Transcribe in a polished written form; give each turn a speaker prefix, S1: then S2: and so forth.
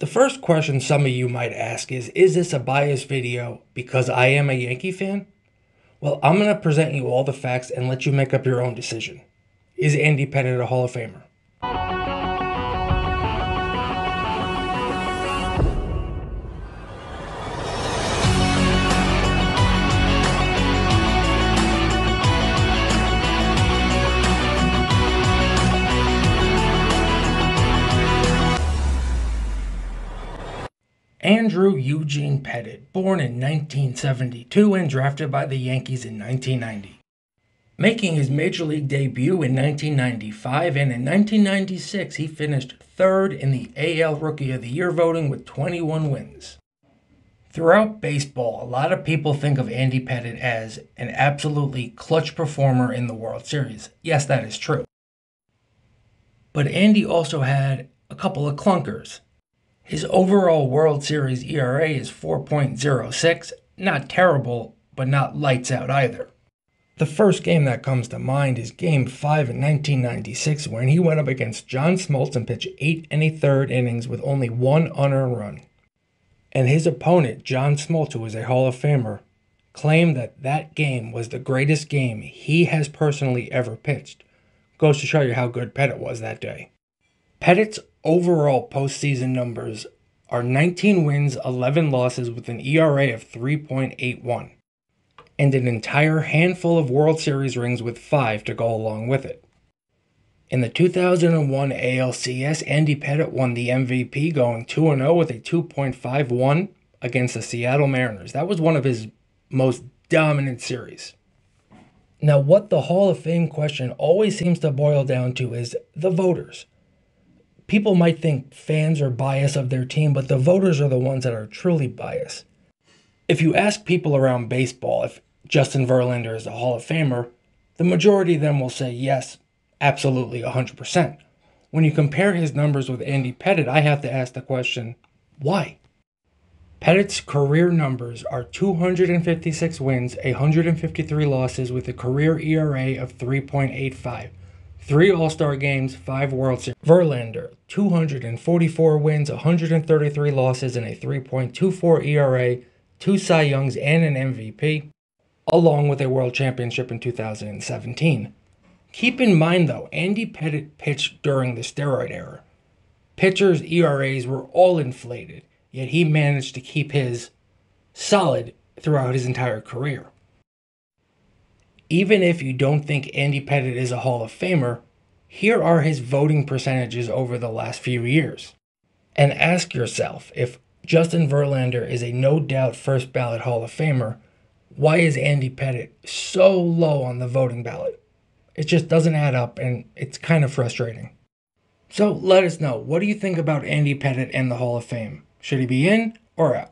S1: The first question some of you might ask is this a biased video because I am a Yankee fan? Well, I'm going to present you all the facts and let you make up your own decision. Is Andy Pettitte a Hall of Famer? Andrew Eugene Pettitte, born in 1972 and drafted by the Yankees in 1990. Making his Major League debut in 1995, and in 1996 he finished third in the AL Rookie of the Year voting with 21 wins. Throughout baseball, a lot of people think of Andy Pettitte as an absolutely clutch performer in the World Series. Yes, that is true. But Andy also had a couple of clunkers. His overall World Series ERA is 4.06, not terrible, but not lights out either. The first game that comes to mind is Game 5 in 1996, when he went up against John Smoltz and pitched 8 1/3 innings with only one unearned run. And his opponent, John Smoltz, who was a Hall of Famer, claimed that that game was the greatest game he has personally ever pitched. Goes to show you how good Pettitte was that day. Pettitte's overall postseason numbers are 19 wins, 11 losses with an ERA of 3.81, and an entire handful of World Series rings with 5 to go along with it. In the 2001 ALCS, Andy Pettitte won the MVP, going 2-0 with a 2.51 against the Seattle Mariners. That was one of his most dominant series. Now, what the Hall of Fame question always seems to boil down to is the voters. People might think fans are biased of their team, but the voters are the ones that are truly biased. If you ask people around baseball if Justin Verlander is a Hall of Famer, the majority of them will say yes, absolutely, 100%. When you compare his numbers with Andy Pettitte, I have to ask the question, why? Pettitte's career numbers are 256 wins, 153 losses with a career ERA of 3.85. 3 All-Star games, 5 World Series. Verlander, 244 wins, 133 losses, and a 3.24 ERA, 2 Cy Youngs, and an MVP, along with a World Championship in 2017. Keep in mind, though, Andy Pettitte pitched during the steroid era. Pitchers' ERAs were all inflated, yet he managed to keep his solid throughout his entire career. Even if you don't think Andy Pettitte is a Hall of Famer, here are his voting percentages over the last few years. And ask yourself, if Justin Verlander is a no-doubt first ballot Hall of Famer, why is Andy Pettitte so low on the voting ballot? It just doesn't add up, and it's kind of frustrating. So let us know, what do you think about Andy Pettitte and the Hall of Fame? Should he be in or out?